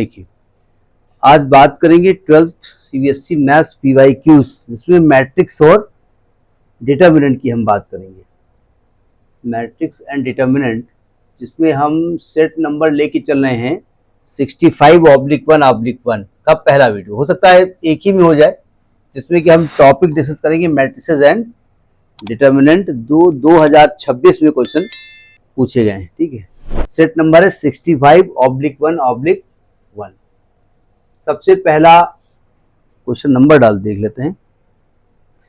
देखिए, आज बात करेंगे 12th सीबीएसई मैथ्स पीवाईक्यूज, जिसमें मैट्रिक्स और डिटर्मिनेंट की हम बात करेंगे। मैट्रिक्स एंड डिटर्मिनेंट, जिसमें हम सेट नंबर लेके चल रहे हैं 65/1/1 का पहला वीडियो। हो सकता है एक ही में हो जाए, जिसमें कि हम टॉपिक डिस्कस करेंगे मैट्रिसेस एंड डिटर्मिनेंट। 2026 में क्वेश्चन पूछे गए हैं। ठीक है, सेट नंबर है 65/1/1। सबसे पहला क्वेश्चन नंबर डाल देख लेते हैं।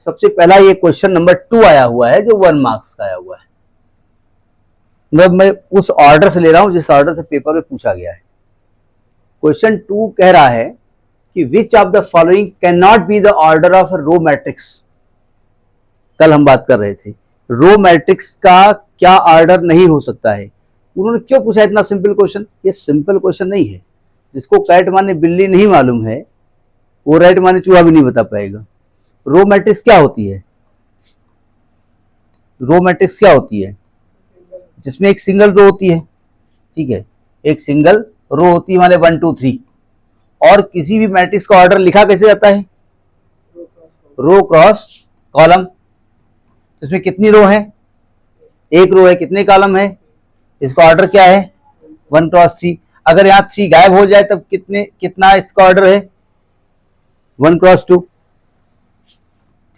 सबसे पहला ये क्वेश्चन नंबर 2 आया हुआ है, जो 1 मार्क्स का आया हुआ है। मतलब मैं उस ऑर्डर से ले रहा हूं जिस ऑर्डर से पेपर में पूछा गया है। क्वेश्चन 2 कह रहा है कि which of the following can not be the order of row matrix. कल हम बात कर रहे थे रो मैट्रिक्स का क्या ऑर्डर नहीं हो सकता है। उन्होंने क्यों पूछा इतना सिंपल क्वेश्चन? ये सिंपल क्वेश्चन नहीं है। जिसको कैट माने बिल्ली नहीं मालूम है, वो राइट माने चूहा भी नहीं बता पाएगा। रो मैट्रिक्स क्या होती है? रो मैट्रिक्स क्या होती है? जिसमें एक सिंगल रो होती है। ठीक है, एक सिंगल रो होती है, माने 1 2 3। और किसी भी मैट्रिक्स का ऑर्डर लिखा कैसे जाता है? रो क्रॉस कॉलम। इसमें कितनी रो है? एक रो है। कितने कॉलम है? इसका ऑर्डर क्या है? 1 क्रॉस 3। अगर यहाँ 3 गायब हो जाए तब कितना इसका ऑर्डर है? 1 क्रॉस 2।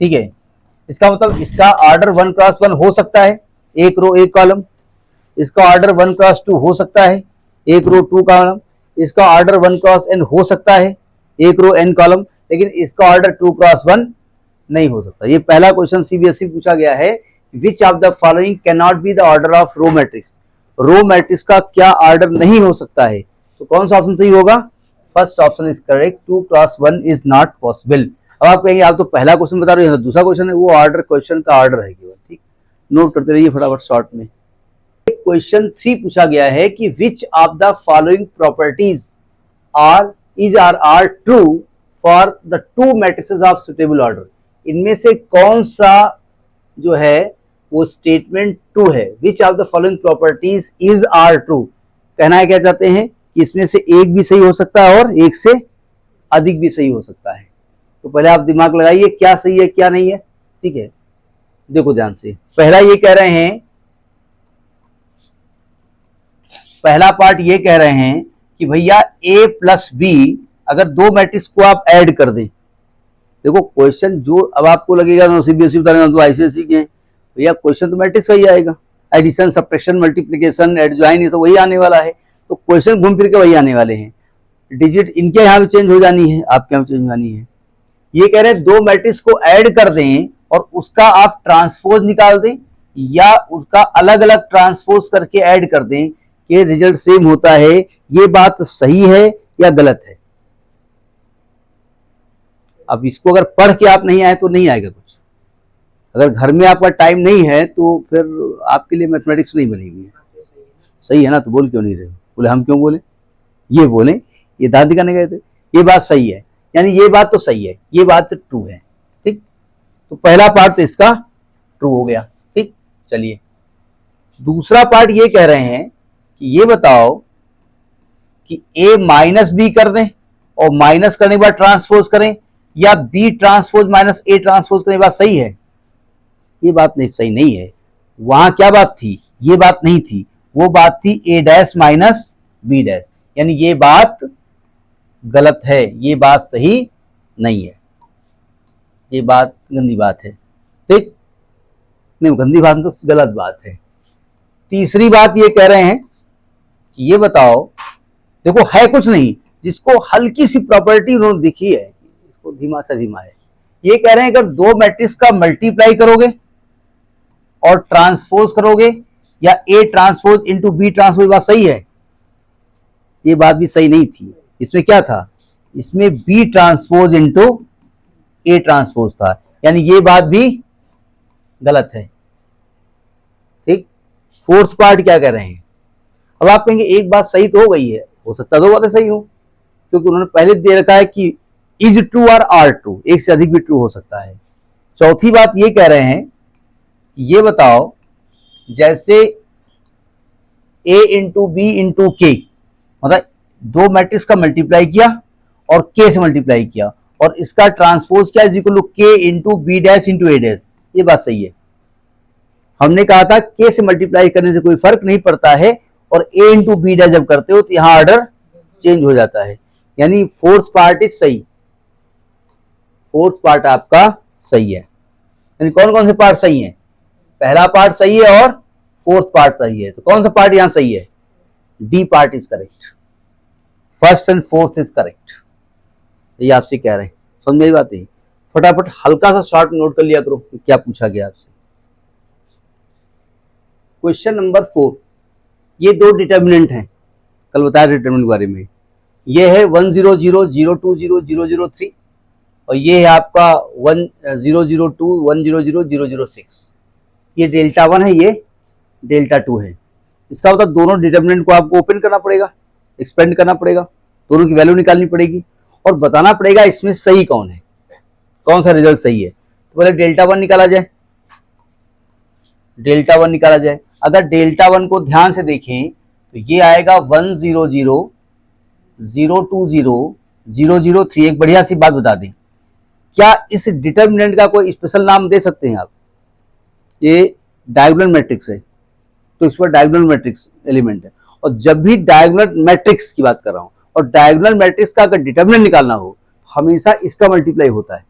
ठीक है, इसका मतलब इसका ऑर्डर 1 क्रॉस 1 हो सकता है, एक रो एक कॉलम। इसका ऑर्डर 1 क्रॉस 2 हो सकता है, एक रो 2 कॉलम। इसका ऑर्डर 1 क्रॉस n हो सकता है, एक रो n कॉलम। लेकिन इसका ऑर्डर 2 क्रॉस 1 नहीं हो सकता। ये पहला क्वेश्चन सीबीएसई पूछा गया है, which of the following can not be the order of row matrix. Row matrix का क्या ऑर्डर नहीं हो सकता है? तो कौन सा ऑप्शन सही होगा? First option is correct, 2 cross 1 is not possible. अब आप कहेंगे आप तो पहला क्वेश्चन बता रहे हो, दूसरा क्वेश्चन है, वो ऑर्डर क्वेश्चन का ऑर्डर है केवल। ठीक, नोट करते रहिए फटाफट शॉर्ट में। क्वेश्चन 3 पूछा गया है कि which of the following properties are true for the two matrices of suitable order. इनमें से कौन सा जो है वो स्टेटमेंट ट्रू है? Which of the following properties is are true. कहना है क्या चाहते हैं कि इसमें से एक भी सही हो सकता है और एक से अधिक भी सही हो सकता है। तो पहले आप दिमाग लगाइए क्या सही है क्या नहीं है। ठीक है, देखो ध्यान से। पहला ये कह रहे हैं, पहला पार्ट ये कह रहे हैं कि भैया a प्लस बी, अगर दो मैट्रिक्स को आप ऐड कर दें। देखो क्वेश्चन जो अब आपको लगेगा तो सीबीएसई बता रहे हैं, तो आईसीएसई के हैं भैया, क्वेश्चन तो मैट्रिक्स सही आएगा। एडिशन, सब्ट्रैक्शन, मल्टीप्लिकेशन, एडजॉइन, ये तो वही आने वाला है। तो क्वेश्चन घूम फिर के वही आने वाले हैं। डिजिट इनके यहाँ भी चेंज हो जानी है, आपके यहाँ चेंज हो जानी है। ये कह रहे हैं दो मैट्रिक्स को ऐड कर दें और उसका आप ट्रांसपोज निकाल दें, या उसका अलग अलग ट्रांसपोज करके ऐड कर दें कि रिजल्ट सेम होता है। ये बात सही है या गलत है? अब इसको अगर पढ़ के आप नहीं आए तो नहीं आएगा कुछ। अगर घर में आपका टाइम नहीं है तो फिर आपके लिए मैथमेटिक्स नहीं बनेगी। सही है ना? तो बोल क्यों नहीं रहे? बोले हम क्यों बोले? ये बोले, ये दादी का नहीं गए थे, ये बात सही है, यानी ये बात तो सही है, ये बात तो ट्रू है। ठीक, तो पहला पार्ट तो इसका ट्रू हो गया। ठीक, चलिए दूसरा पार्ट ये कह रहे हैं कि ये बताओ कि a माइनस बी कर दें और माइनस करने के बाद ट्रांसपोज करें, या b transpose minus a transpose करने के बाद सही है? ये बात नहीं, सही नहीं है। वहां क्या बात थी? ये बात नहीं थी, वो बात थी a dash minus B dash, यानी ये बात गलत है, ये बात सही नहीं है, ये बात गंदी बात है। ठीक, नहीं गंदी बात तो गलत बात है। तीसरी बात ये कह रहे हैं कि ये बताओ, देखो है कुछ नहीं, जिसको हल्की सी प्रॉपर्टी उन्होंने दिखी है, इसको धीमा से धीमा है। ये कह रहे हैं अगर दो मैट्रिक्स का मल्टीप्लाई करोगे और ट्रांसपोज करोगे, या A transpose into B transpose, बात सही है? ये बात भी सही नहीं थी। इसमें क्या था? इसमें B transpose into A transpose था, यानी ये बात भी गलत है। ठीक, फोर्थ पार्ट क्या कह रहे हैं? अब आप कहेंगे एक बात सही तो हो गई है, हो सकता है दो बातें सही हो, क्योंकि उन्होंने पहले दे रखा है कि इज ट्रू और आर ट्रू, एक से अधिक भी ट्रू हो सकता है। चौथी बात ये कह रहे हैं कि ये बताओ, जैसे a इंटू बी इंटू के, मतलब दो मैट्रिक्स का मल्टीप्लाई किया और के से मल्टीप्लाई किया और इसका ट्रांसपोज क्या इज इक्वल टू के इंटू बी डैश इंटू ए डैश। ये बात सही है। हमने कहा था के से मल्टीप्लाई करने से कोई फर्क नहीं पड़ता है और ए इंटू बी डैश जब करते हो तो यहां ऑर्डर चेंज हो जाता है, यानी फोर्थ पार्ट इज सही, फोर्थ पार्ट आपका सही है। यानी कौन कौन से पार्ट सही है? पहला पार्ट सही है और फोर्थ पार्ट सही है। तो कौन सा पार्ट यहां सही है? D part is correct, first and fourth is correct. ये आपसे कह रहे हैं, समझ में बात है। फटाफट हल्का सा शॉर्ट नोट कर लिया करो कि क्या पूछा गया आपसे। क्वेश्चन नंबर 4, ये दो डिटर्मिनेंट हैं, कल बताया डिटर्मिनेंट के बारे में। ये है 100 020 003 और ये है आपका 1002 100 006। ये डेल्टा 1 है, ये डेल्टा 2 है। इसका मतलब दोनों डिटर्मिनेंट को आपको ओपन करना पड़ेगा, एक्सपेंड करना पड़ेगा, दोनों की वैल्यू निकालनी पड़ेगी और बताना पड़ेगा इसमें सही कौन है, कौन सा रिजल्ट सही है। तो पहले डेल्टा 1 निकाला जाए, डेल्टा 1 निकाला जाए। अगर डेल्टा 1 को ध्यान से देखें तो ये आएगा 100 020 003। एक बढ़िया सी बात बता दें, क्या इस डिटर्मिनेंट का कोई स्पेशल नाम दे सकते हैं आप? ये डायगोनल मैट्रिक्स है तो इस पर डायगोनल मैट्रिक्स एलिमेंट है, और जब भी डायगोनल मैट्रिक्स की बात कर रहा हूं और डायगोनल मैट्रिक्स का अगर डिटर्मिनेंट निकालना हो हमेशा इसका मल्टीप्लाई होता है।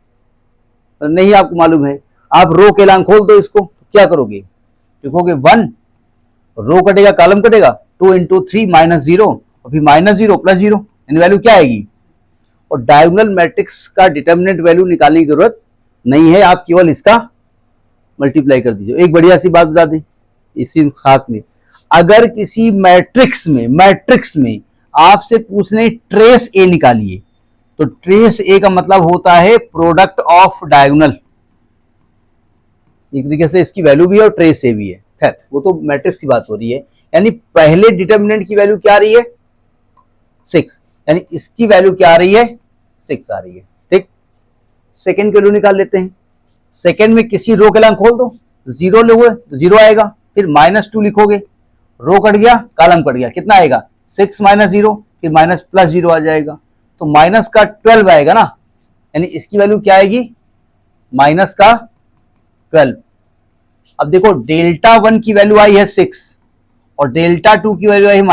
तो नहीं आपको मालूम है, आप रो के लांग खोल दो इसको, तो क्या करोगे? लिखोगे 1, रो कटेगा कॉलम कटेगा, 2 इंटू 3 -0 और फिर -0 + 0, यानी वैल्यू क्या आएगी? और डायगोनल मैट्रिक्स का डिटर्मिनेंट वैल्यू निकालने की जरूरत नहीं है, आप केवल इसका मल्टीप्लाई कर दीजिए। एक बढ़िया सी बात बता दें इसी साथ में, अगर किसी मैट्रिक्स में आपसे पूछने ट्रेस ए निकालिए तो ट्रेस ए का मतलब होता है प्रोडक्ट ऑफ डायगोनल। एक तरीके से इसकी वैल्यू भी है और ट्रेस ए भी है। खैर वो तो मैट्रिक्स की बात हो रही है, यानी पहले डिटर्मिनेंट की वैल्यू क्या आ रही है? 6, यानी इसकी वैल्यू क्या आ रही है? 6 आ रही है। ठीक, सेकेंड की वैल्यू निकाल लेते हैं। सेकेंड में किसी रो के लाइन खोल दो, 0 लोगे तो 0 आएगा, फिर -2 लिखोगे, रो कट गया कॉलम कट गया, कितना आएगा? 6 - 0 फिर -+0 आ जाएगा, तो माइनस का 12 आएगा ना, यानी इसकी वैल्यू क्या आएगी? -12। अब देखो डेल्टा 1 की वैल्यू आई है 6 और डेल्टा 2 की वैल्यू आई है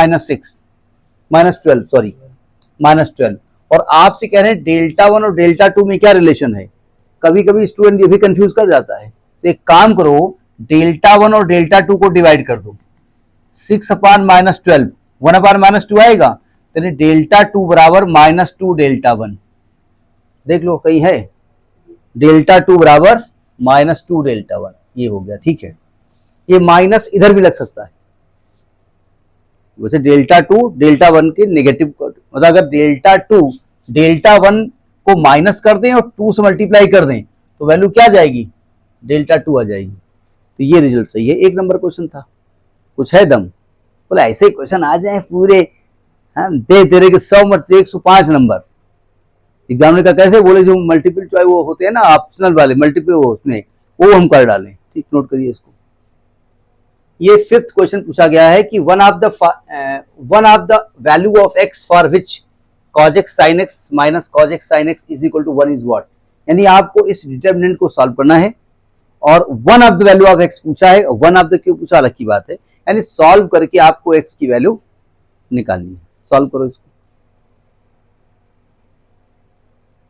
-12 और आपसे कह रहे हैं डेल्टा 1 और डेल्टा 2 में क्या रिलेशन है। कभी कभी स्टूडेंट ये भी कंफ्यूज कर जाता है, तो एक काम करो, डेल्टा 1 और डेल्टा 2 को डिवाइड कर दो, 6/-12 1/-2 आएगा, तो डेल्टा 2 बराबर -2 डेल्टा 1। देख लो कहीं है, डेल्टा 2 बराबर -2 डेल्टा 1, ये हो गया। ठीक है, ये माइनस इधर भी लग सकता है, वैसे डेल्टा 2 डेल्टा 1 के नेगेटिव, मतलब अगर डेल्टा 2 डेल्टा 1 को माइनस कर दें और 2 से मल्टीप्लाई कर दें तो वैल्यू क्या आ जाएगी? डेल्टा 2 आ जाएगी। तो ये रिजल्ट सही है। 1 नंबर क्वेश्चन था, कुछ है दम? बोला ऐसे क्वेश्चन आ जाए पूरे, हाँ दे तेरे के 100 में से 105 नंबर। एग्जामिनर का कैसे बोले, जो मल्टीपल चॉइस वो होते हैं ना ऑप्शनल वाले, मल्टीपल वो उसमें वो हम कर डालें। ठीक, नोट करिए इसको। ये 5th क्वेश्चन पूछा गया है कि one of the value of x for which cos x sin x minus cos x sin x is equal to 1 is what। यानी आपको इस डिटर्मिनेंट को सॉल्व करना है और one of the value of x पूछा है, वन ऑफ द क्यों पूछा अलग की बात है, यानी सॉल्व करके आपको x की वैल्यू निकालनी है। सॉल्व करो इसको,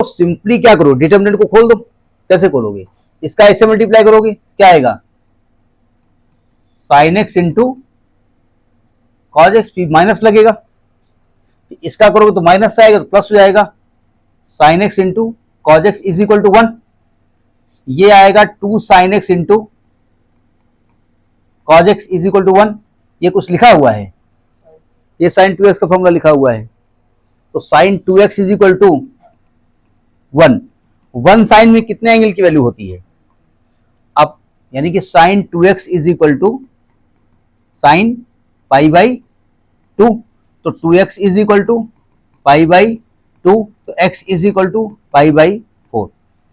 तो सिंपली क्या करो, डिटर्मिनेंट को खोल दो। कैसे खोलोगे? इसका ऐसे मल्टीप्लाई करोगे, क्या आएगा? sin x into cos x, minus लगेगा, इसका करोगे तो माइनस आएगा तो प्लस हो जाएगा, sin x into cos x is equal to 1। ये आएगा 2 sin x into cos x is equal to 1। ये कुछ लिखा हुआ है, ये sin 2x का फॉर्मूला लिखा हुआ है, तो sin 2x is equal to 1। 1 sine में कितने एंगल की वैल्यू होती है? अब यानी कि sin 2x is equal to sin π/2, तो 2x इज इक्वल टू π/2, तो x इज इक्वल टू π/4,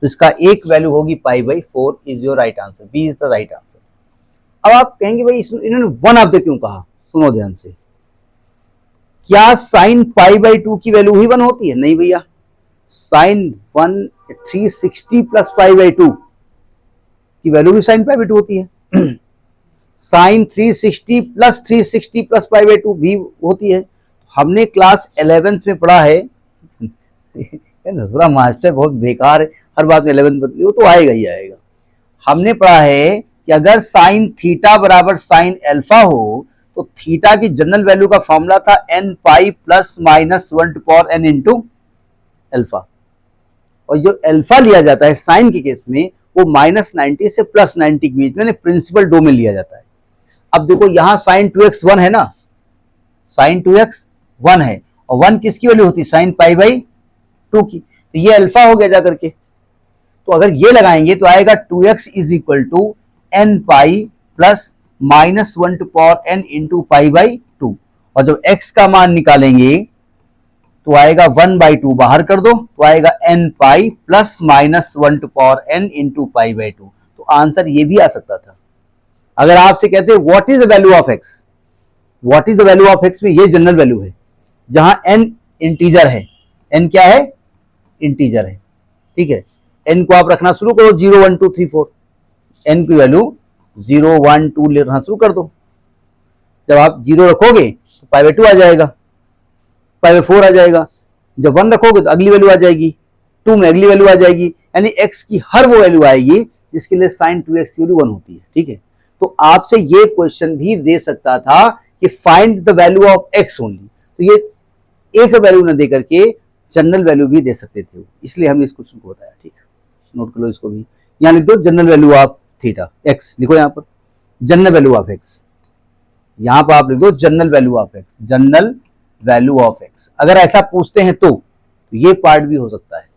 तो इसका एक वैल्यू होगी π/4 is your right answer, B is the right answer. अब आप कहेंगे भाई इन्होंने वन ऑफ द क्यों कहा? सुनो ध्यान से, क्या साइन पाई बाई 2 की वैल्यू ही 1 होती है? नहीं भैया, साइन 360 प्लस पाई बाई 2 की वैल्यू भी साइन पाई बाई 2 होती है। साइन 360 प्लस पाई बाई 2 भी होती है। हमने क्लास 11th में पढ़ा है नजरा मास्टर बहुत बेकार है, हर बात में 11 बदली, वो तो आएगा ही आएगा। हमने पढ़ा है कि अगर साइन थीटा बराबर साइन अल्फा हो तो थीटा की जनरल वैल्यू का फॉर्मूला था n pi plus minus 1 to power n into alpha, और जो अल्फा लिया जाता है साइन के केस में वो -90 से +90 के बीच में प्रिंसिपल डो में लिया जाता है। अब देखो यहां साइन 2x 1 है ना, साइन 2x 1 है, और 1 किसकी वैल्यू होती है? साइन पाई बाई 2 की, तो ये अल्फा हो गया जाकर के। तो अगर ये लगाएंगे तो आएगा 2x is equal to n pi plus -1 to power n into pi by 2, और जब x का मान निकालेंगे तो आएगा 1/2 बाहर कर दो तो आएगा n pi plus -1 to power n into pi by 2। तो आंसर ये भी आ सकता था। अगर आपसे कहते हैं what is the value of x, what is the value of x में ये जनरल वैल्यू है जहां n इंटीजर है, n क्या है? इंटीजर है, ठीक है। n को आप रखना शुरू करो 0 1 2 3 4, n की वैल्यू 0 1 2 लेना शुरू कर दो। जब आप 0 रखोगे तो पाई बाई 2 आ जाएगा, पाई बाई 4 आ जाएगा। जब 1 रखोगे तो अगली वैल्यू आ जाएगी, 2 में अगली वैल्यू आ जाएगी, यानी x की हर वो वैल्यू आएगी जिसके लिए साइन 2x की वैल्यू 1 होती है, ठीक है। तो आपसे ये क्वेश्चन भी दे सकता था कि find the value of x only, तो ये एक वैल्यू न दे करके जनरल वैल्यू भी दे सकते थे, इसलिए हमने इस क्वेश्चन को बताया, ठीक है। नोट कर लो इसको भी, यहां लिख दो general value of theta x, लिखो यहां पर जनरल वैल्यू ऑफ x, यहां पर आप लिख दो general value of x, general value of x। अगर ऐसा पूछते हैं तो ये पार्ट भी हो सकता है।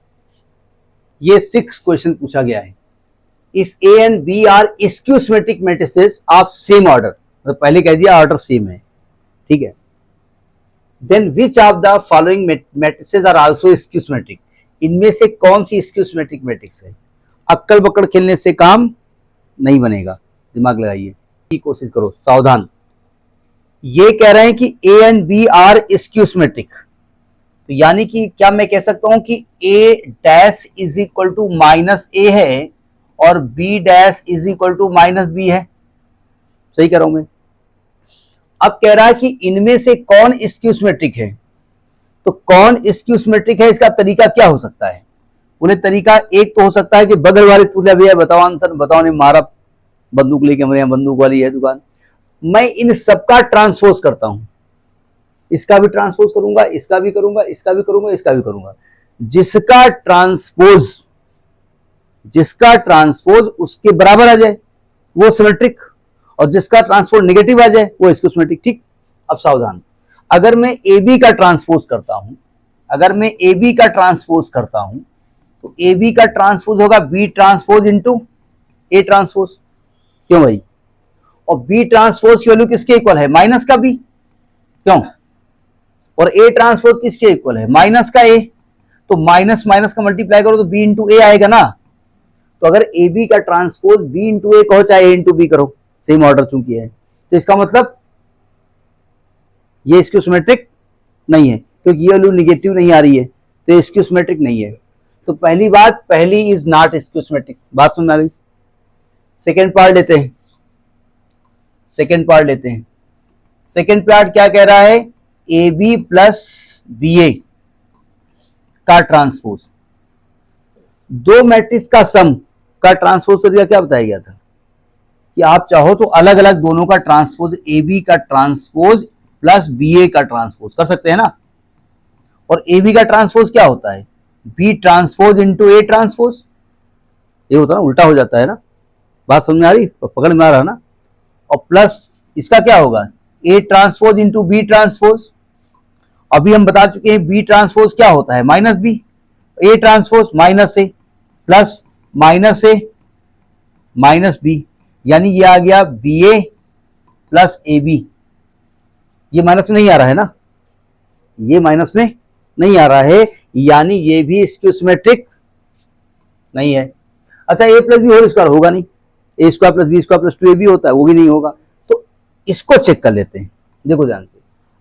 ये 6 क्वेश्चन पूछा गया है। If a and b are skew symmetric matrices of same order, तो पहले कह दिया ऑर्डर सेम है, ठीक है। Then which of the following matrices are also skew symmetric, इनमें से कौन सी स्क्यू सिमेट्रिक मैट्रिक्स है? अक्कड़ बक्कड़ खेलने से काम नहीं बनेगा, दिमाग लगाइए, की कोशिश करो, सावधान। ये कह रहे हैं कि a and b are skew symmetric, तो यानी कि क्या मैं कह सकता हूं कि a dash is equal to minus a है और b dash is equal to minus b है? सही कह रहा हूं मैं? अब कह रहा है कि इनमें से कौन स्क्यू सिमेट्रिक है, तो कौन स्क्यू सिमेट्रिक है, इसका तरीका क्या हो सकता है? बोले तरीका एक तो हो सकता है कि बगल वाले पूछा भैया बताओ आंसर, बताओ, ने मारा बंदूक लेके, हमारे यहाँ बंदूक वाली है दुकान, मैं इन सबका ट्रांसपोज करता हूं, इसका भी ट्रांसपोज करूंगा, इसका भी करूंगा, इसका भी करूंगा, इसका भी करूंगा। जिसका ट्रांसपोज उसके बराबर आ जाए वो सिमेट्रिक, और जिसका ट्रांसपोज नेगेटिव आ जाए वो स्क्यू सिमेट्रिक, ठीक। अब सावधान, अगर मैं ए बी का ट्रांसपोज करता हूं, अगर मैं ए बी का ट्रांसपोज करता हूं तो ए बी का ट्रांसपोज होगा B transpose into A transpose, क्यों भाई? और बी ट्रांसपोज की वैल्यू किसके इक्वल है? माइनस का बी, क्यों? और ए ट्रांसपोज किसके इक्वल है? माइनस का ए, तो माइनस माइनस का मल्टीप्लाई करो तो बी इंटू ए आएगा ना। तो अगर ए बी का ट्रांसपोज बी इंटू ए कहो चाहे ए इंटू बी करो, सेम ऑर्डर चूंकि है, तो इसका मतलब ये स्क्यू सिमेट्रिक नहीं है, क्योंकि ये वैल्यू निगेटिव नहीं आ रही है, तो ये स्क्यू सिमेट्रिक नहीं है। तो पहली बात, पहली इज नॉट स्क्यू सिमेट्रिक, बात समझ में आ गई। सेकेंड पार्ट लेते हैं, सेकेंड पार्ट लेते हैं। सेकेंड पार्ट क्या कह रहा है? ए बी प्लस बी ए का ट्रांसपोज, दो मैट्रिक्स का सम का ट्रांसपोज तरीका क्या बताया गया था कि आप चाहो तो अलग अलग दोनों का ट्रांसपोज, ए बी का ट्रांसपोज प्लस बी ए का ट्रांसपोज कर सकते हैं ना। और ए बी का ट्रांसपोज क्या होता है? B transpose into A transpose, ये होता है ना, उल्टा हो जाता है ना, बात समझ में आ रही, पकड़ में आ रहा ना। और प्लस इसका क्या होगा? A transpose into B transpose, अभी हम बता चुके हैं बी ट्रांसपोज क्या होता है? Minus B, A transpose minus A plus minus A minus B, यानी ये आ गया B A plus A B. ये माइनस में नहीं आ रहा है ना, ये माइनस में नहीं आ रहा है, यानी ये भी स्क्यू सिमेट्रिक नहीं है। अच्छा, A plus B whole square होगा नहीं, A square plus B square plus 2ab होता है, वो भी नहीं होगा। तो इसको चेक कर लेते हैं, देखो ध्यान से।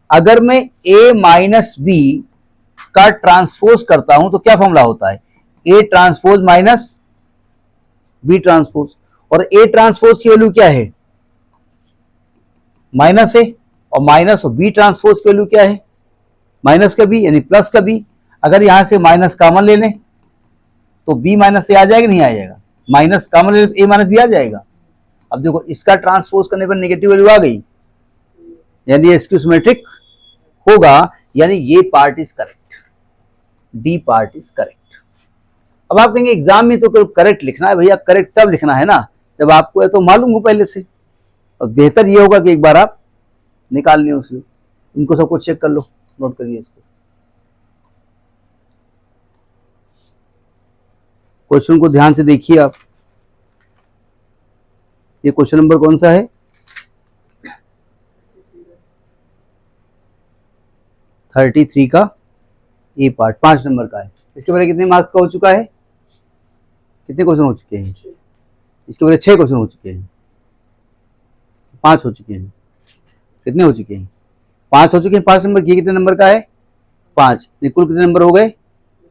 अगर मैं a माइनस बी का ट्रांसपोज करता हूं तो क्या फॉर्मूला होता है, a transpose minus B transpose, और a ट्रांसपोज की वैल्यू क्या है, माइनस है, और माइनस और बी ट्रांसपोज की वैल्यू क्या है, माइनस का बी यानी प्लस का बी। अगर यहां से माइनस कॉमन ले लें तो बी माइनस से आ जाएगा, नहीं आ जाएगा, माइनस कॉमन ले ए माइनस बी आ जाएगा। अब देखो इसका ट्रांसपोज करने पर नेगेटिव वैल्यू आ गई, यानी ये स्क्यू सिमेट्रिक होगा, यानी ये part is correct, D part is correct. अब आप कहेंगे एग्जाम में तो करेक्ट लिखना है भैया, करेक्ट तब लिखना है ना जब आपको तो मालूम हो पहले से, और बेहतर ये होगा कि एक बार आप निकाल लें उसमें, इनको सबको चेक कर लो, नोट करिए इसको। क्वेश्चन को ध्यान से देखिए आप, ये क्वेश्चन नंबर कौन सा है, 33 का ए पार्ट, 5 नंबर का है। इसके पहले कितने मार्क्स का हो चुका है, कितने क्वेश्चन हो चुके हैं, इसके पहले 6 क्वेश्चन हो चुके हैं, 5 हो चुके हैं, कितने हो चुके हैं, 5 हो चुके हैं। 5 नंबर, ये कितने नंबर का है, 5, कुल कितने नंबर हो गए,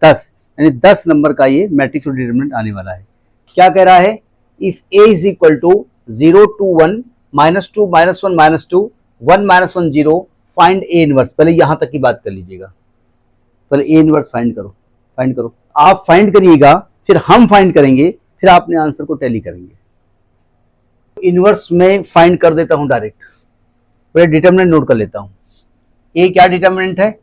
10, यानी 10 नंबर का ये मैट्रिक्स और डिटरमिनेंट आने वाला है। क्या कह रहा है, if A is equal to 0 to 1 -2 -1 -2 1 -1 0 find A inverse. पहले यहां तक की बात कर लीजिएगा, पहले ए इनवर्स फाइंड करो, फाइंड करो, आप फाइंड करिएगा, फिर हम फाइंड करेंगे, फिर आपने आंसर को टैली करेंगे। इनवर्स में फाइंड कर देता हूं डायरेक्ट, पहले डिटरमिनेंट नोट कर लेता हूं। ए क्या डिटरमिनेंट है,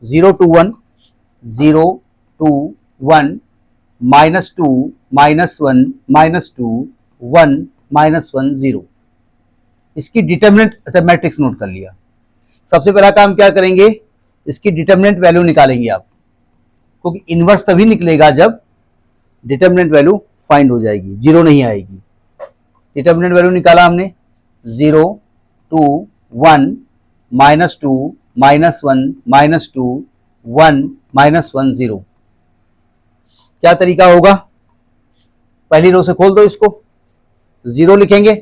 0 to 1 0 to 1 -2 -1 -2 1 -1 0, इसकी डिटरमिनेंट, अच्छा मैट्रिक्स नोट कर लिया। सबसे पहला काम क्या करेंगे, इसकी डिटरमिनेंट वैल्यू निकालेंगे आप, क्योंकि इनवर्स तभी निकलेगा जब डिटरमिनेंट वैल्यू फाइंड हो जाएगी, जीरो नहीं आएगी। डिटरमिनेंट वैल्यू निकाला हमने, 0 to 1 -2 -1 -2 1 -1 0। क्या तरीका होगा, पहली रो से खोल दो इसको, 0 लिखेंगे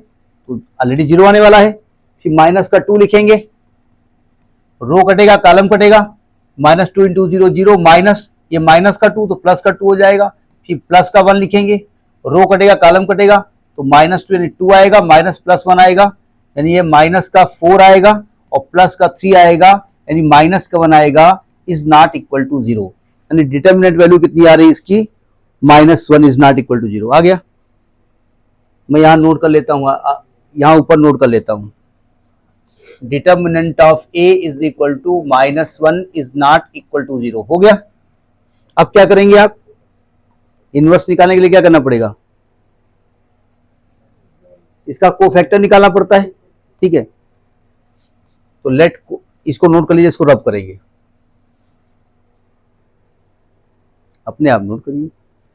तो ऑलरेडी 0 आने वाला है, फिर माइनस का 2 लिखेंगे, रो कटेगा कॉलम कटेगा, -2 × 0 0 माइनस, ये माइनस का 2 तो प्लस का 2 हो जाएगा, फिर प्लस का 1 लिखेंगे, रो कटेगा कॉलम कटेगा, तो -2 यानी 2 आएगा, माइनस प्लस 1 आएगा, यानी ये माइनस का 4 आएगा और प्लस का 3 आएगा, यानी माइनस का 1 आएगा, इज नॉट इक्वल टू 0। यानी डिटरमिनेंट वैल्यू कितनी आ रही है इसकी, -1 इज नॉट इक्वल टू 0 आ गया। मैं यहां नोट कर लेता हूं, यहां ऊपर नोट कर लेता हूं, determinant of A is equal to -1 is not equal to 0 हो गया। अब क्या करेंगे आप, इनवर्स निकालने के लिए क्या करना पड़ेगा, इसका कोफैक्टर निकालना पड़ता है, ठीक है। तो लेट इसको नोट कर लीजिए, इसको रब करेंगे, अपने आप नोट करिए।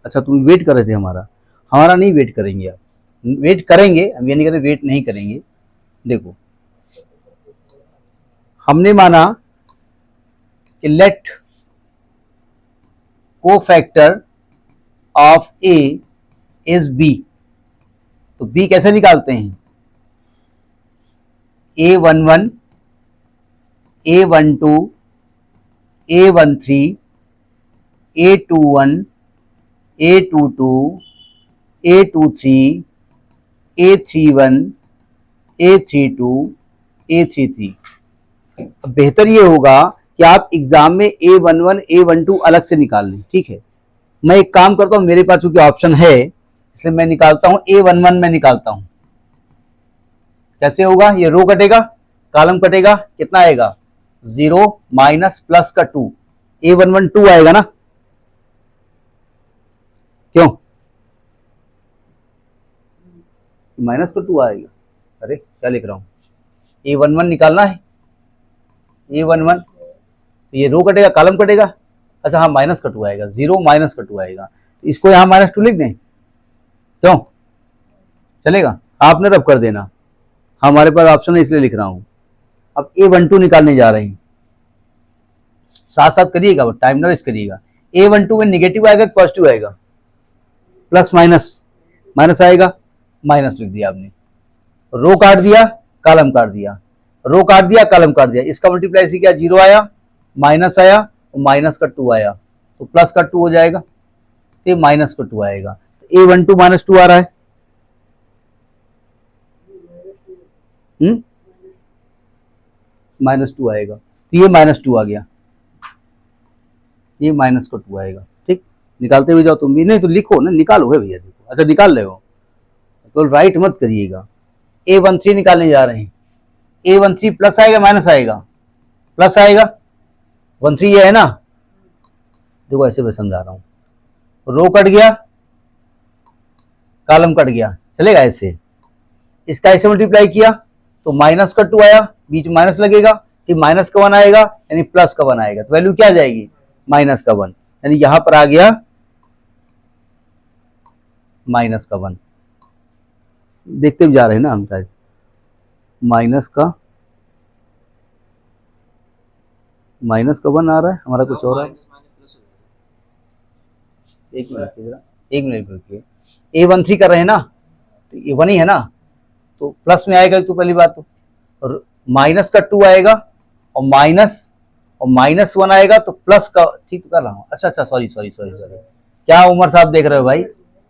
अच्छा तुम वेट कर रहे थे, हमारा नहीं वेट करेंगे आप, वेट करेंगे, हम ये नहीं करें वेट नहीं करेंगे। देखो हमने माना कि let cofactor of A is B, तो बी कैसे निकालते हैं, A11 A12 A13 A21 A22 A23 A31 A32 A33। अब बेहतर ये होगा कि आप एग्जाम में A11 A12 अलग से निकाल लें, ठीक है। मैं एक काम करता हूं, मेरे पास चूंकि ऑप्शन है इसलिए मैं निकालता हूं, A11 में निकालता हूं। कैसे होगा, ये रो कटेगा कॉलम कटेगा, कितना आएगा 0 माइनस प्लस का 2, A11 2 आएगा ना, क्यों माइनस का 2 आएगा, अरे क्या लिख रहा हूं, A11 निकालना है, A11 तो ये रो कटेगा कॉलम कटेगा, अच्छा हाँ माइनस का 2 आएगा, 0 माइनस का 2 आएगा, तो इसको यहां -2 लिख दें, क्यों चलेगा, आपने रब कर देना, हमारे पास ऑप्शन है इसलिए लिख रहा हूं। अब A12 निकालने जा रहे हैं, साथ साथ करिएगा, टाइम ना वेस्ट करिएगा। A12 में निगेटिव आएगा कि पॉजिटिव आएगा, प्लस माइनस, माइनस आएगा, माइनस लिख दिया आपने, रो काट दिया, कॉलम काट दिया, रो काट दिया, कॉलम काट दिया, इसका मल्टीप्लाई से क्या 0 आया, माइनस आया, और माइनस का 2 आया, तो प्लस का 2 हो जाएगा, तो ये माइनस का 2 आएगा, A12 माइनस 2 आ रहा है, माइनस 2 आएगा, तो ये माइनस 2 आ गया, ये माइनस का 2 आएगा। ठीक, निकालते हुए जाओ तुम भी, नहीं तो लिखो ना, निकालो है भैया, देखो, अच्छा निकाल रहे हो तो राइट मत करिएगा। A13 निकालने जा रहे हैं, A13 प्लस आएगा माइनस आएगा, प्लस आएगा, 13 ये है ना, देखो ऐसे मैं समझा रहा हूं, रो कट गया, कॉलम कट गया, चलेगा ऐसे, इसका ऐसे मल्टीप्लाई किया तो माइनस का 2 आया, बीच में माइनस लगेगा, फिर माइनस का 1 आएगा, यानी प्लस का 1 आएगा, तो वैल्यू क्या आ जाएगी, माइनस का 1, यानी यहां पर आ गया माइनस का 1। देखते भी जा रहे हैं ना हम शायद, माइनस का 1 आ रहा है, हमारा कुछ और है, एक मिनट रुकिए, A13 कर रहे हैं ना, तो ये 1 ही है ना, तो प्लस में आएगा तो पहली बात, तो माइनस का 2 आएगा, और माइनस 1 आएगा, तो प्लस का, ठीक कर रहा हूँ, अच्छा सॉरी, क्या उमर साहब देख रहे हो भाई,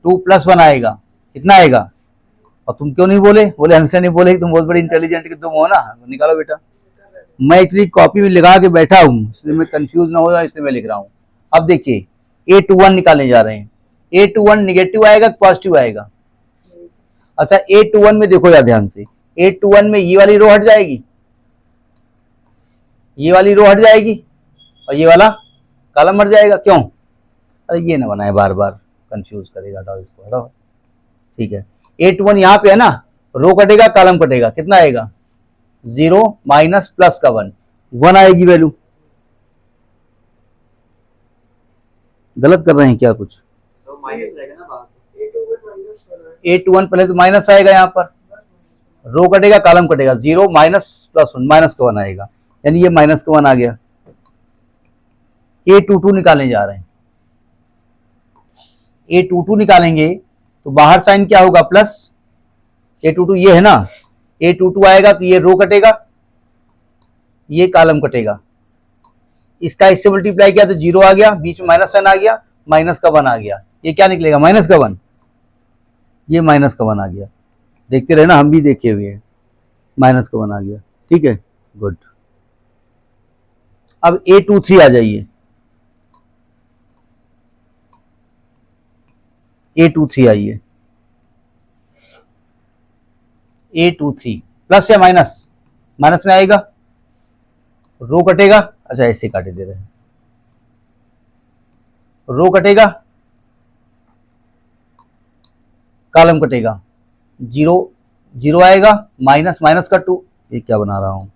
2 + 1 आएगा, कितना आएगा, और तुम क्यों नहीं बोले, हमसे नहीं बोले कि तुम बहुत बड़ी इंटेलिजेंट कि तुम हो ना, निकालो बेटा, मैं इतनी कॉपी में लगा के बैठा हूं, इसलिए मैं कंफ्यूज ना हो जाए, इसलिए मैं लिख रहा हूं। अब देखिए A21 निकालने जा रहे हैं, A21 निगेटिव आएगा पॉजिटिव आएगा, अच्छा A21 में देखो यार ध्यान से, A21 में ये वाली रो हट जाएगी, ये वाली रो हट जाएगी, और ये वाला कॉलम हट जाएगा, क्यों, अरे ये ना बनाए बार बार कंफ्यूज करेगा, हटाओ इसको, हटाओ, ठीक है। A21 यहाँ पे है ना, रो कटेगा कॉलम कटेगा, कितना आएगा 0 माइनस प्लस का 1 आएगी वैल्यू, गलत कर रहे हैं क्या कुछ, तो माइनस रहेगा ना, A21 पहले तो माइनस आएगा, यहाँ पर रो कटेगा कॉलम कटेगा, 0 माइनस प्लस 1, माइनस का 1 आएगा, यानी ये माइनस का 1 आ गया। A22 निकालने जा रहे हैं, A22 निकालेंगे तो बाहर साइन क्या होगा, प्लस, A22 ये है ना, A22 आएगा तो ये रो कटेगा, ये कॉलम कटेगा, इसका इससे मल्टीप्लाई किया तो 0 आ गया, बीच में माइनस साइन आ गया, माइनस का 1 आ गया, ये क्या निकलेगा, माइनस का 1, ये माइनस का 1 आ गया, देखते रहे ना, हम भी देखे हुए हैं, माइनस का 1 आ गया, ठीक है, गुड। अब A23 आ जाइए, A23 आइए, A23 प्लस या माइनस, माइनस में आएगा, रो कटेगा, अच्छा ऐसे काटे दे रहे हैं, रो कटेगा कॉलम कटेगा, 0 आएगा, माइनस माइनस का 2, ये क्या बना रहा हूं,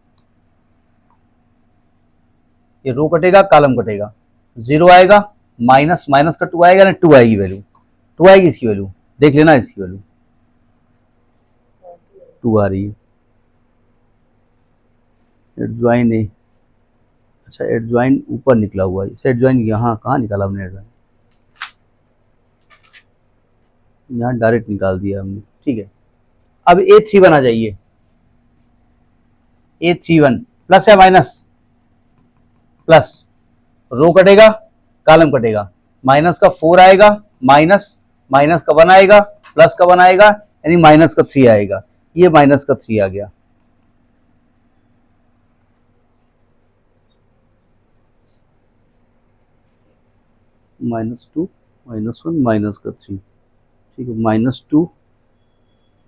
ये रो कटेगा कॉलम कटेगा, 0 आएगा, माइनस माइनस का 2 आएगा ना, 2 आएगी वैल्यू, 2 आएगी इसकी वैल्यू, देख लेना इसकी वैल्यू 2 आ रही है, एडज्वाइन है, अच्छा एडज्वाइन ऊपर निकला हुआ है, इसे एडज्वाइन यहाँ कहाँ निकाला हमने, एडज्वाइन यहाँ डायरेक्ट निकाल दिया हमने, ठीक है। अब A31 आ जाइए, A31 प्लस या माइनस, प्लस, रो कटेगा कॉलम कटेगा, माइनस का 4 आएगा, माइनस का 1 आएगा, प्लस का 1 आएगा, यानी माइनस का 3 आएगा, ये माइनस का 3 आ गया, -2 -1 माइनस का 3, ठीक है, -2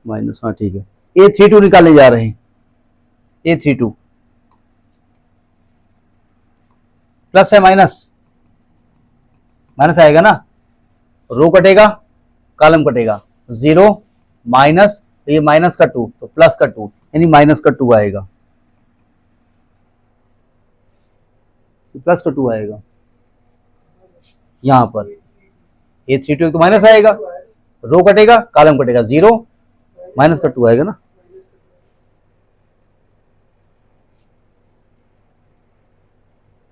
माइनस, हाँ ठीक है। A32 निकालने जा रहे हैं, A32 प्लस है माइनस, माइनस आएगा ना, रो कटेगा कॉलम कटेगा, 0 माइनस, तो ये माइनस का 2 तो प्लस का 2, यानी माइनस का 2 आएगा, प्लस का 2 आएगा यहां पर, A32 तो माइनस आएगा, रो कटेगा कॉलम कटेगा, 0 माइनस का 2 आएगा ना,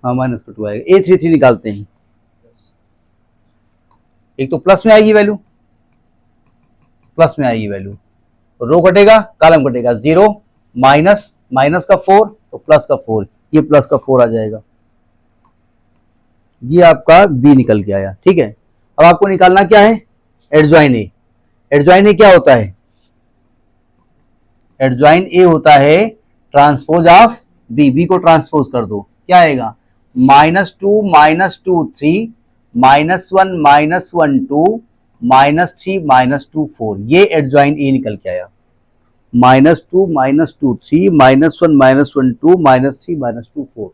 हाँ माइनस का 2 आएगा। A33 निकालते हैं, एक तो प्लस में आएगी वैल्यू, प्लस में आएगी वैल्यू, रो कटेगा कॉलम कटेगा, 0 माइनस माइनस का 4 तो प्लस का 4, ये प्लस का 4 आ जाएगा। ये आपका बी निकल के आया। ठीक है, अब आपको निकालना क्या है, एडजॉइन ए। एडजॉइन ए क्या होता है, एडजॉइन ए होता है ट्रांसपोज ऑफ बी। बी को ट्रांसपोज कर दो, क्या आएगा, -2 -2 3 -1 -1 2 -3 -2 4, ये एडजॉइन ए निकल के आया। -2 -2 3 -1 -1 2 -3 -2 4।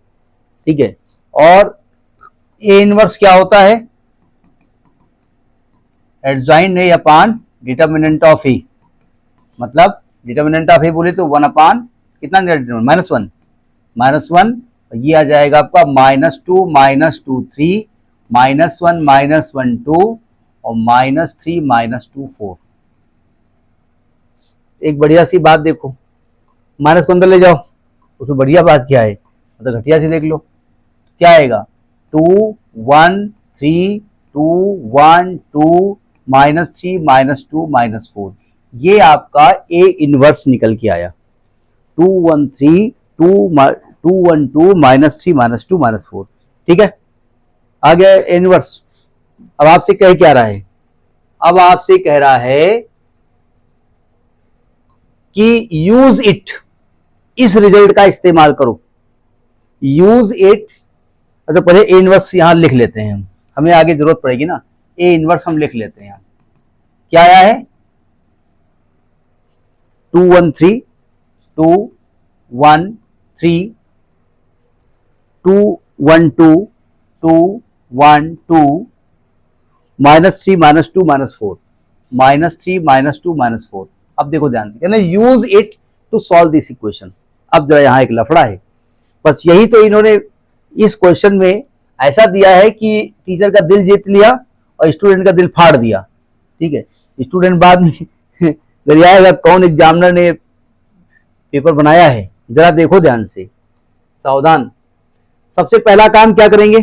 ठीक है, और ए इनवर्स क्या होता है, adjoint A upon determinant of A. मतलब डिटर्मिनेंट ऑफ ए बोले तो 1 अपान कितना, -1 -1, ये आ जाएगा आपका -2 -2 3 -1 -1 2 और -3 -2 4। एक बढ़िया सी बात देखो, माइनस को अंदर ले जाओ, उसमें बढ़िया बात क्या है, मतलब घटिया से देख लो, क्या आएगा, 2 1 3 2 1 2 -3 -2 -4, ये आपका ए इनवर्स निकल के आया। 2 1 3 2 2 1 2 -3 -2 -4। ठीक है, आ गया ए इनवर्स। अब आपसे कह क्या रहा है, अब आपसे कह रहा है कि यूज इट, इस रिजल्ट का इस्तेमाल करो, यूज इट। अच्छा पहले ए इनवर्स यहां लिख लेते हैं हम, हमें आगे जरूरत पड़ेगी ना, ए इनवर्स हम लिख लेते हैं। क्या आया है, 2 1 3 2 1 3 2 1 2 2 1 2 -3 -2 -4 -3 -2 -4। अब देखो ध्यान से, कहना use it to solve this equation. अब जरा यहां एक लफड़ा है, बस यही तो इन्होंने इस क्वेश्चन में ऐसा दिया है कि टीचर का दिल जीत लिया और स्टूडेंट का दिल फाड़ दिया। ठीक है, स्टूडेंट बाद में गरियाएगा कौन एग्जामिनर ने पेपर बनाया है, जरा देखो ध्यान से, सावधान। सबसे पहला काम क्या करेंगे,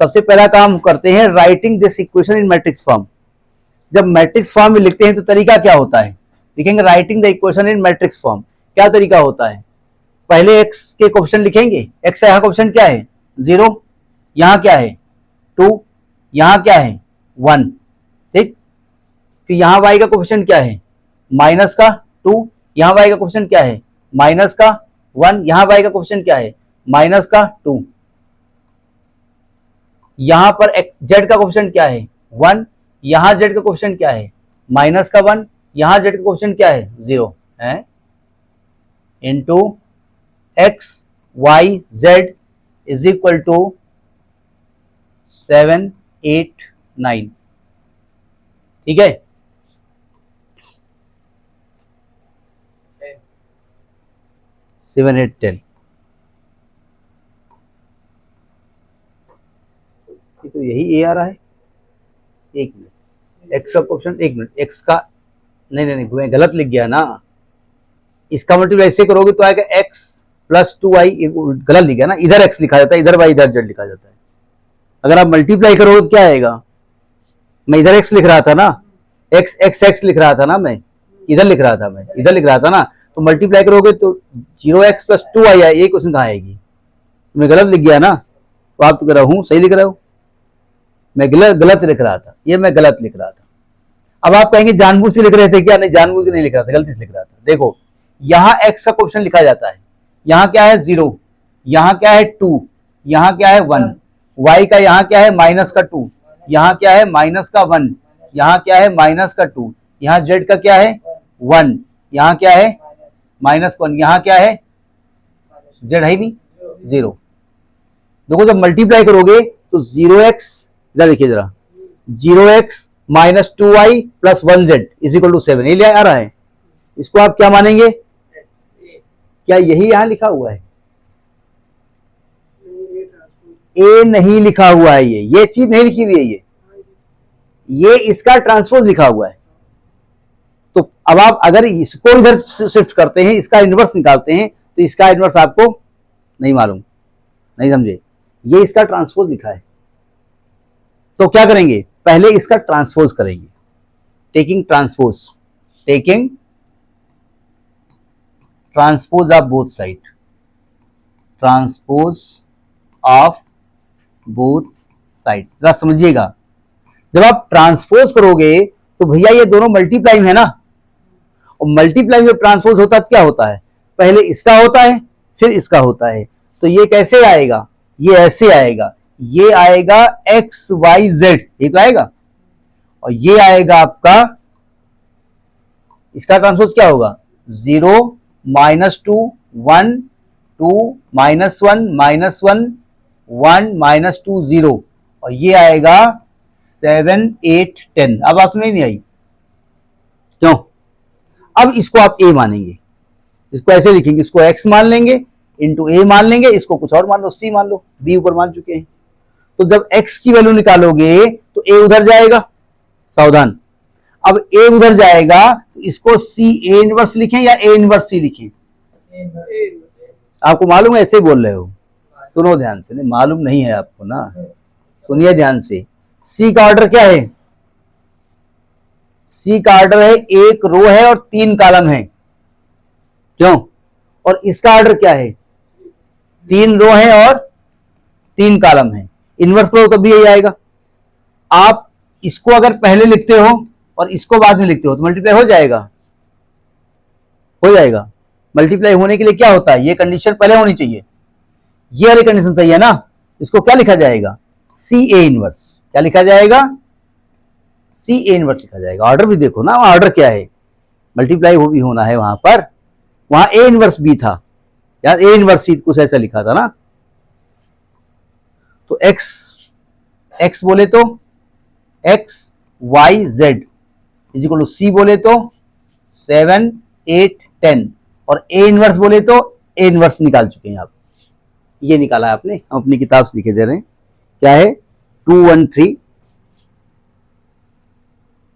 सबसे पहला काम करते हैं writing this equation in matrix form. जब मैट्रिक्स फॉर्म में लिखते हैं तो तरीका क्या होता है, लिखेंगे writing the equation in matrix form. क्या तरीका होता है, पहले x के कोएफिशिएंट लिखेंगे, x यहाँ कोएफिशिएंट क्या है 0, यहाँ क्या है 2, यहाँ क्या है 1। ठीक, फिर यहाँ y का कोएफिशिएंट क्या है माइनस का 2, यहाँ y का कोएफिशिएंट क्या है माइनस का 1, यहाँ y का कोएफिशिएंट क्या है माइनस का 2, यहाँ पर z का कोएफिशिएंट क्या है 1, यहाँ z का कोएफिशिएंट क्या है माइनस का 1, यहाँ z का कोएफिशिएंट क्या है 0 है, into x y z is equal to 7 8 9। ठीक है, 7 8 10। तो यही ए आ रहा है। एक मिनट, एक्स का क्वेश्चन, एक मिनट, एक्स का नहीं गलत लिख गया ना, इसका मल्टीप्लाई ऐसे करोगे तो आएगा x प्लस 2y, गलत लिख गया ना, इधर x लिखा जाता है, इधर y इधर z लिखा जाता है। अगर आप मल्टीप्लाई करोगे तो क्या आएगा, मैं इधर x लिख रहा था ना, x x x लिख रहा था ना, मैं इधर लिख रहा था, मैं इधर लिख रहा था ना, तो मल्टीप्लाई करोगे तो 0x प्लस 2y, ये क्वेश्चन कहाँ आएगी, मैं गलत लिख गया ना, तो आप तो कह रहा हूँ सही लिख रहे हो, मैं गलत लिख रहा था, ये मैं गलत लिख रहा था। अब आप कहेंगे जानबूझ से लिख रहे थे क्या, नहीं जानबूझ के नहीं लिख रहा था, गलती से लिख रहा था। देखो यहाँ x का क्वेश्चन लिखा जाता है, यहाँ क्या है 0, यहाँ क्या है 2, यहाँ क्या है 1, y का यहाँ क्या है माइनस का 2, यहाँ क्या है माइनस का 1, यहाँ क्या है माइनस का 2, यहाँ z का क्या है 1, यहाँ क्या है माइनस 1, यहाँ क्या है z है नहीं 0। देखो जब मल्टीप्लाई करोगे तो 0x, इधर देखिए जरा, 0x minus 2y plus 1z is equal to 7, ये लिया आ रहा है। इसको आप क्या मानेंगे, क्या यही यहां लिखा हुआ है, ए नहीं लिखा हुआ है, ये चीज नहीं लिखी हुई है, ये इसका ट्रांसपोज लिखा हुआ है। तो अब आप अगर इसको इधर शिफ्ट करते हैं, इसका इनवर्स निकालते हैं, तो इसका इनवर्स आपको नहीं मालूम, नहीं समझे, ये इसका ट्रांसपोज लिखा है। तो क्या करेंगे, पहले इसका ट्रांसपोज करेंगे, taking transpose, taking transpose of both side, transpose of both sides. जरा समझिएगा, जब आप ट्रांसपोज करोगे तो भैया ये दोनों मल्टीप्लाई है ना, और मल्टीप्लाई में ट्रांसपोज होता है तो क्या होता है, पहले इसका होता है फिर इसका होता है। तो ये कैसे आएगा, ये ऐसे आएगा, ये आएगा एक्स वाई जेड, ये तो आएगा, और ये आएगा आपका, इसका ट्रांसपोज क्या होगा, 0 -2 1 2 -1 -1 1 -2 0, और ये आएगा 7 8 10। अब बात समझ नहीं आई क्यों? अब इसको आप a मानेंगे, इसको ऐसे लिखेंगे, इसको x मान लेंगे इंटू a मान लेंगे, इसको कुछ और मान लो, c मान लो, b ऊपर मान चुके हैं। तो जब x की वैल्यू निकालोगे तो a उधर जाएगा, सावधान, अब a उधर जाएगा तो इसको c a इनवर्स लिखें या a इनवर्स c लिखें? आपको मालूम है, ऐसे बोल रहे हो, सुनो ध्यान से, नहीं मालूम नहीं है आपको ना, सुनिए ध्यान से। c का ऑर्डर क्या है, c का ऑर्डर है, एक रो है और 3 कॉलम है, क्यों? और इसका ऑर्डर क्या है, 3 रो है और 3 कॉलम है। इनवर्स करो तब भी यही आएगा। आप इसको अगर पहले लिखते हो और इसको बाद में लिखते हो तो मल्टीप्लाई हो जाएगा, हो जाएगा। मल्टीप्लाई होने के लिए क्या होता है, ये कंडीशन पहले होनी चाहिए, ये वाली कंडीशन सही है ना, इसको क्या लिखा जाएगा, सी ए इनवर्स। क्या लिखा जाएगा, सी ए इनवर्स लिखा जाएगा। ऑर्डर भी देखो ना, ऑर्डर क्या है, मल्टीप्लाई हो भी होना है वहां पर, वहां ए इनवर्स बी था यार, ए इनवर्स सी कुछ ऐसा लिखा था ना। तो एक्स बोले तो X Y Z is equal to C बोले तो 7 8 10, और ए इनवर्स बोले तो ए इनवर्स निकाल चुके हैं आप, ये निकाला है आपने, हम अपनी किताब से लिखे दे रहे हैं। क्या है, 2 1 3।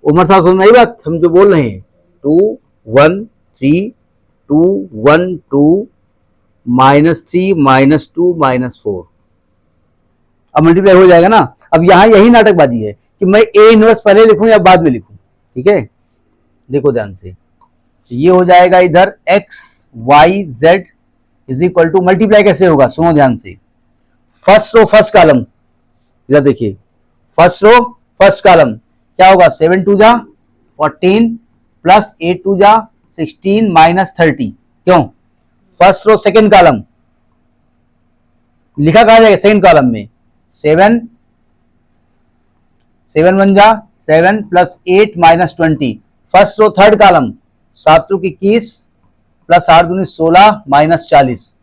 उमर साहब सुन रही बात, हम जो बोल रहे हैं, 2 1 3 2 1 2 -3 -2 -4। अब मल्टीप्लाई हो जाएगा ना। अब यहां यही नाटकबाजी है कि मैं ए इनवर्स पहले लिखूं या बाद में लिखूं, ठीक है, देखो ध्यान से। ये हो जाएगा इधर X Y Z is equal to, multiply कैसे होगा, सुनो ध्यान से, फर्स्ट रो फर्स्ट कॉलम, इधर देखिए, फर्स्ट रो फर्स्ट कॉलम क्या होगा, 7 2 जा 14 प्लस 8 2 जा 16 -30, क्यों? फर्स्ट रो सेकेंड कॉलम लिखा कहा जाएगा, सेकेंड कॉलम में 7 7 1 जा 7 plus 8 -20। First row third column 7 row 21 plus 8 दूनी 16 -40।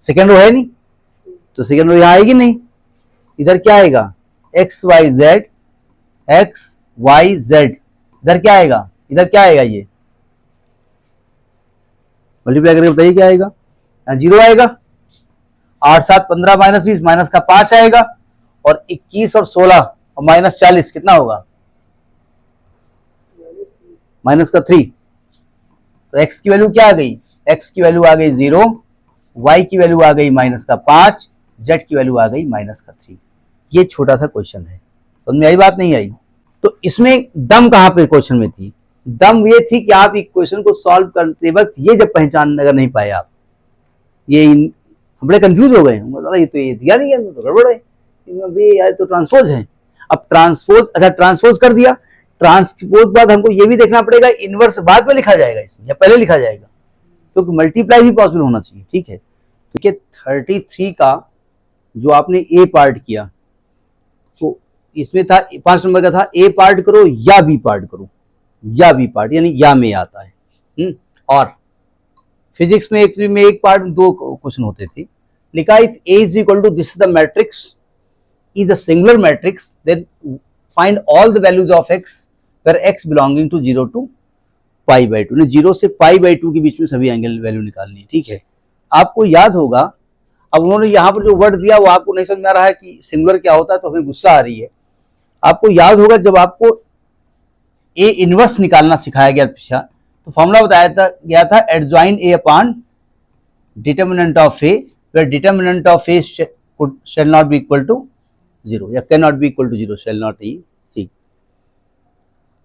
सेकेंड रो है नहीं तो सेकेंड रो यहां आएगी नहीं, इधर क्या आएगा, X Y Z X Y Z, इधर क्या आएगा, इधर क्या आएगा, ये मल्टीप्लाई करके बताइए क्या आएगा, 0 आएगा, 8 7 15 -20 माइनस का 5 आएगा, और 21 और 16 और -40 कितना होगा, माइनस का 3। तो x की वैल्यू क्या आ गई, x की वैल्यू आ गई 0, y की वैल्यू आ गई -5, z की वैल्यू आ गई -3। ये छोटा सा क्वेश्चन है, समझ में आई बात, नहीं आई? तो इसमें दम कहां पे क्वेश्चन में थी, दम ये थी कि आप इक्वेशन को सॉल्व करते वक्त ये जब पहचान अगर नहीं पाए आप, ये हम बड़े कंफ्यूज हो गए, ये तो ये दिया नहीं है, तो गड़बड़ है, यार तो ट्रांसपोज है। अब ट्रांसपोज, अच्छा ट्रांसपोज कर दिया, ट्रांसपोज बाद हमको ये भी देखना पड़ेगा इनवर्स बाद में लिखा जाएगा इसमें या पहले लिखा जाएगा, क्योंकि मल्टीप्लाई भी पॉसिबल होना चाहिए, ठीक है। तो ये 33 का जो आपने ए पार्ट किया, तो इसमें था 5 नंबर का था ए पार्ट करो या बी पार्ट करो, या बी पार्ट यानी या में आता है। और फिजिक्स में एक पार्ट में 2 क्वेश्चन होते थे, लिखा if A is equal to this is the matrix is a singular matrix, then find all the values of x where x belonging to 0 to pi by 2, 0 से पाई बाई 2 के बीच में सभी एंगल वैल्यू निकालनी है, ठीक है। आपको याद होगा, अब उन्होंने यहाँ पर जो वर्ड दिया वो आपको नहीं समझ में आ रहा है कि सिंगुलर क्या होता है, तो हमें गुस्सा आ रही है। आपको याद होगा जब आपको ए इनवर्स निकालना सिखाया गया था, तो फॉर्मूला बताया गया था adjoint A upon determinant of A, where determinant of A shall not be equal to 0 या can not be equal to 0 shall not be, ठीक।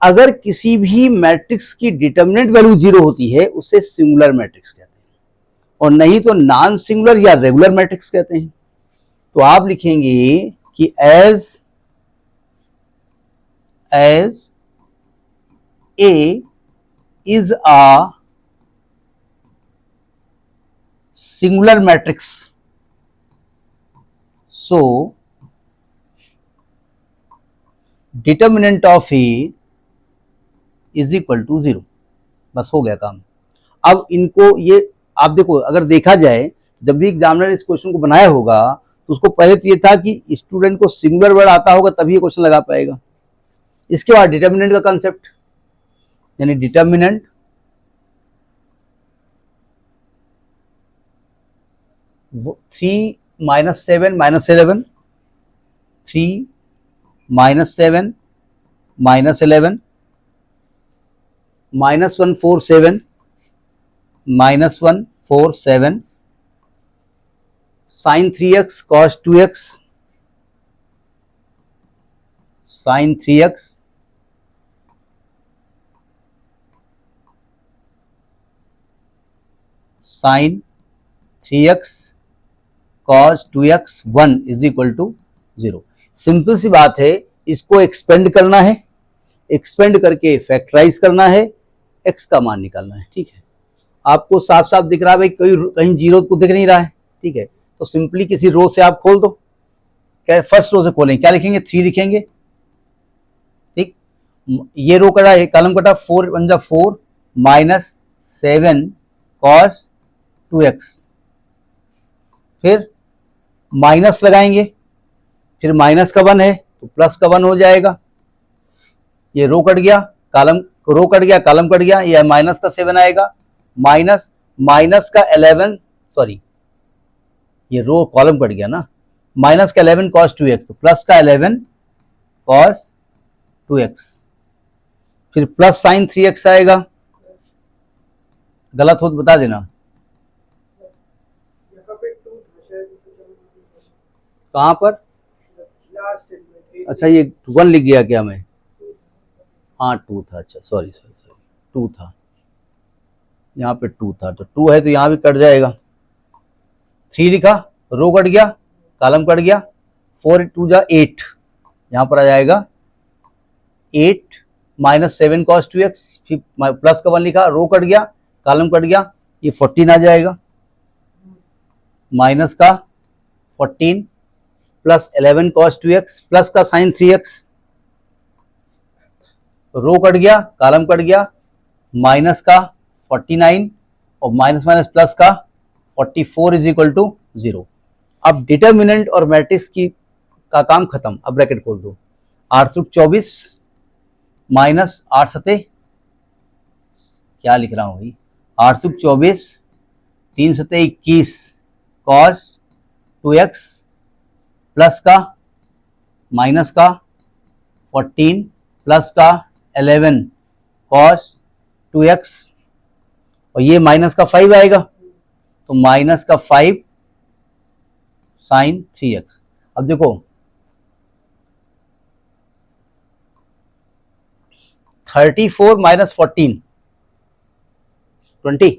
अगर किसी भी मैट्रिक्स की डिटर्मिनेंट वैल्यू 0 होती है उसे सिंगुलर मैट्रिक्स कहते हैं, और नहीं तो नॉन सिंगुलर या रेगुलर मैट्रिक्स कहते हैं। तो आप लिखेंगे कि as A is a singular matrix, so determinant of A is equal to 0। बस हो गया काम। अब इनको ये आप देखो, अगर देखा जाए जब भी एग्जामिनर इस क्वेश्चन को बनाया होगा तो उसको पहले तो ये था कि स्टूडेंट को सिंगुलर वर्ड आता होगा तभी ये क्वेश्चन लगा पाएगा। इसके बाद डिटर्मिनेंट का कंसेप्ट, यानी determinant -7 -11, 3 -7 -11, -147 -147, sin 3x cos 2x, sin 3x sin 3x cos 2x 1 is equal to 0। Simple सी बात है, इसको एक्सपेंड करना है, एक्सपेंड करके फैक्टराइज करना है, x का मान निकालना है। ठीक है, आपको साफ साफ दिख रहा है भाई, कहीं जीरो को दिख नहीं रहा है। ठीक है, तो सिंपली किसी रो से आप खोल दो। क्या फर्स्ट रो से खोलेंगे, क्या लिखेंगे, 3 लिखेंगे। ठीक, ये रो कटा, ये कॉलम कटा, 4 1 जा 4 -7 cos 2x, फिर माइनस लगाएंगे, फिर माइनस का 1 है तो प्लस का 1 हो जाएगा। ये रो कट गया, कॉलम रो कट गया, कॉलम कट गया, ये माइनस का 7 आएगा, माइनस का 11, सॉरी ये रो कॉलम कट गया ना, माइनस का 11 cos 2x, तो प्लस का 11 cos 2x, फिर प्लस sin 3x आएगा। गलत हो तो बता देना। कहां पर, अच्छा ये 1 लिख गया क्या मैं, हाँ 2 था, अच्छा सॉरी 2 था, यहाँ पे 2 था, तो 2 है तो यहाँ भी कट जाएगा। 3 लिखा, रो कट गया, कॉलम कट गया, 4 2 जा 8, यहाँ पर आ जाएगा 8 -7 cos 2x, फिर प्लस का 1 लिखा, रो कट गया, कॉलम कट गया, ये 14 आ जाएगा, माइनस का 14 प्लस 11 cos 2x, प्लस का sin 3x, रो कट गया, कॉलम कट गया, माइनस का 49 और माइनस माइनस प्लस का 44 इज इक्वल टू 0। अब डिटर्मिनेंट और मैट्रिक्स की का काम खत्म। अब ब्रैकेट खोल दो, 8 × 24 माइनस 8 सते, क्या लिख रहा हूं भाई, 8 × 24 3 सते 21 cos 2x, प्लस का माइनस का 14 प्लस का 11 cos 2x, और ये माइनस का 5 आएगा, तो माइनस का 5 sin 3x। अब देखो 34 - 14 20,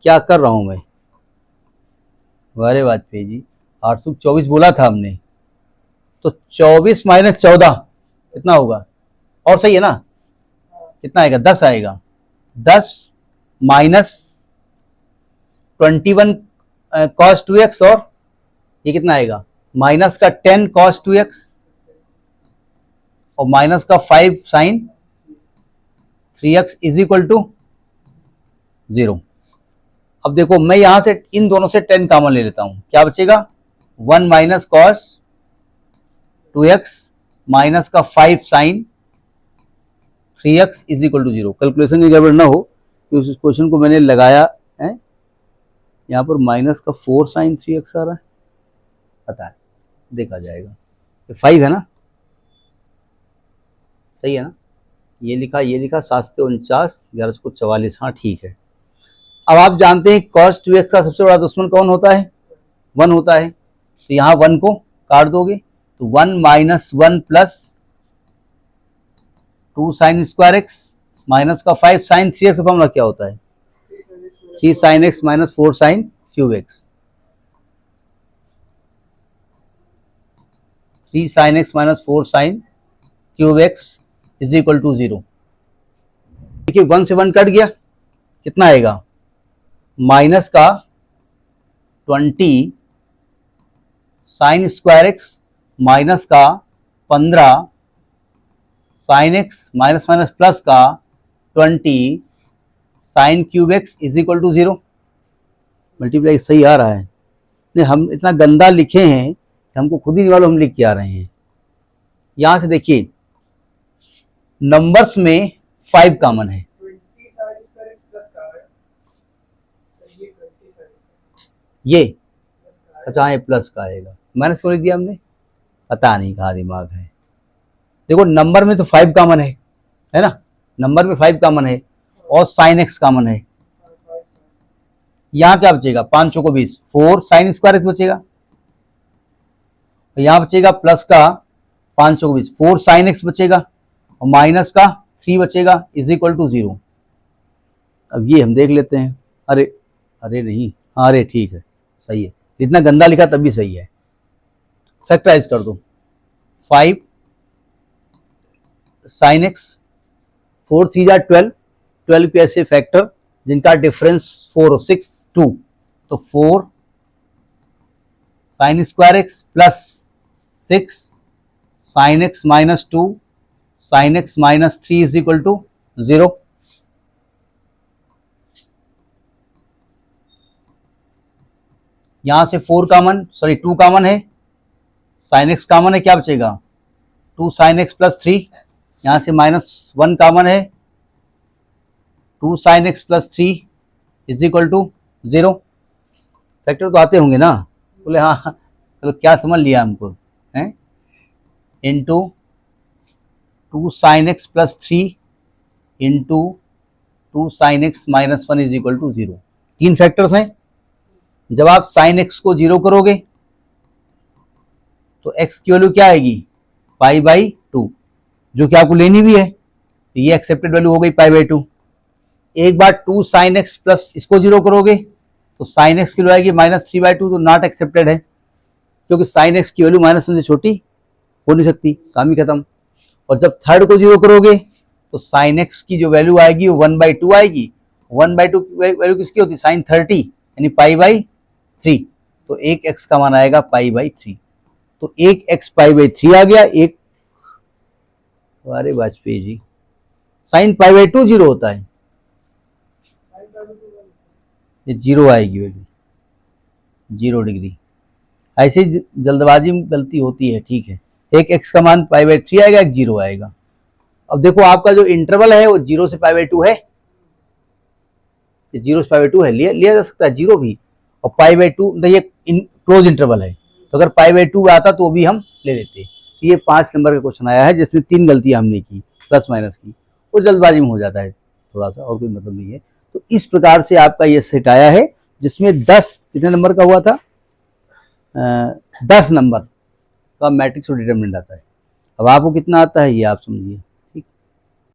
क्या कर रहा हूं मैं, अरे वाजपेयी जी 824 बोला था हमने, तो 24 - 14 कितना होगा, और सही है ना, कितना आएगा, 10 आएगा, 10 माइनस 21 cos 2x, और ये कितना आएगा, माइनस का 10 cos 2x और माइनस का 5 sin 3x is equal to 0। अब देखो मैं यहां से इन दोनों से 10 कॉमन ले लेता हूं, क्या बचेगा, 1 - cos 2x माइनस का 5 sin 3x is equal to 0। Calculation की गड़बड़ ना हो, क्योंकि उस क्वेश्चन को मैंने लगाया है, यहाँ पर माइनस का 4 sin 3x आ रहा है, पता है, देखा जाएगा, 5 है ना, सही है ना, ये लिखा 7 × 49 11 × 44, हाँ ठीक है। अब आप जानते हैं cos 2x का सबसे बड़ा दुश्मन कौन होता है, 1 होता है, तो यहाँ 1 को काट दोगे तो 1 - 1 + 2 sin² x माइनस का 5 साइन 3x का फॉर्मूला क्या होता है? 3 sine x minus 4 sine cube X. 3 sine x minus 4 sine cube X is equal to 0। देखिए 1 से 1 कट गया, कितना आएगा? माइनस का 20 साइन स्क्वायर एक्स माइनस का 15 sine X minus minus plus का 20 sine cube X is equal to 0। Multiply सही आ रहा है? नहीं, हम इतना गंदा लिखे हैं कि हमको खुद ही नहीं मालूम हम लिख के आ रहे हैं। यहां से देखिए नंबर्स में 5 कॉमन है। ये अच्छा ये प्लस का आएगा, माइनस क्यों लिख दिया हमने? पता नहीं कहाँ दिमाग है। देखो नंबर में तो 5 कॉमन है ना, नंबर में 5 कॉमन है और साइन एक्स कॉमन है। यहाँ क्या बचेगा? 5 चौको 20, 4 साइन स्क्वायर एक्स बचेगा। यहाँ बचेगा प्लस का 5 चौको 20, 4 साइन एक्स बचेगा और माइनस का 3 बचेगा इज इक्वल टू 0। अब ये हम देख लेते हैं। अरे अरे नहीं, हाँ अरे ठीक है, सही है। जितना गंदा लिखा तब भी सही है। फैक्टराइज कर दो। 5 साइन एक्स 4 3 जा 12, 12 के ऐसे फैक्टर जिनका डिफरेंस 4 और 6 2, तो 4 sine square X plus 6 sine X minus 2 sine X minus 3 is equal to 0। यहां से 4 कॉमन, सॉरी 2 कॉमन है, साइन एक्स कॉमन है, क्या बचेगा? 2 साइन एक्स प्लस 3। यहां से माइनस 1 कॉमन है, 2 sine X plus 3 is equal to 0। Factor तो आते होंगे ना? बोले हाँ हाँ, चलो क्या समझ लिया हमको है? Into 2 sine X plus 3 into 2 sine X minus 1 is equal to 0। 3 factors हैं। जब आप साइन एक्स को 0 करोगे तो एक्स की वैल्यू क्या आएगी? पाई बाई 2, जो कि आपको लेनी भी है। तो ये एक्सेप्टेड वैल्यू हो गई पाई बाई 2। एक बार 2 साइन एक्स प्लस इसको 0 करोगे तो साइन एक्स की वैल्यू आएगी माइनस 3 बाई 2, तो नॉट एक्सेप्टेड है, क्योंकि साइन एक्स की वैल्यू माइनस 1 से छोटी हो नहीं सकती, काम ही खत्म। और जब थर्ड को 0 करोगे तो साइन एक्स की जो वैल्यू आएगी वो 1 बाई 2 आएगी। 1 बाई 2 वैल्यू किसकी होती है? साइन 30 यानी पाई बाई 3, तो एक एक्स का मान आएगा पाई बाई 3। तो एक एक्स पाई बाई 3 आ गया। एक अरे Vajpayee ji, sine pi by 2 0 होता है, ये 0 आएगी वैल्यू, 0 डिग्री। ऐसे जल्दबाजी में गलती होती है, ठीक है। एक एक्स का मान पाई बाई 3 आएगा, एक 0 आएगा। अब देखो आपका जो इंटरवल है वो 0 से पाई बाई 2 है, 0 से पाई बाई 2 है, लिया जा सकता है 0 भी। और पाई बाई 2 ये क्लोज इंटरवल है, तो अगर पाई बाई 2 आता तो भी हम ले लेते। ये 5 नंबर का क्वेश्चन आया है जिसमें 3 गलतियां हमने की प्लस माइनस की, वो जल्दबाजी में हो जाता है थोड़ा सा, और कोई मतलब नहीं है। तो इस प्रकार से आपका ये सेट आया है जिसमें 10 कितने नंबर का हुआ था? 10 नंबर का मैट्रिक्स और डिटरमिनेंट आता है। अब आपको कितना आता है ये आप समझिए।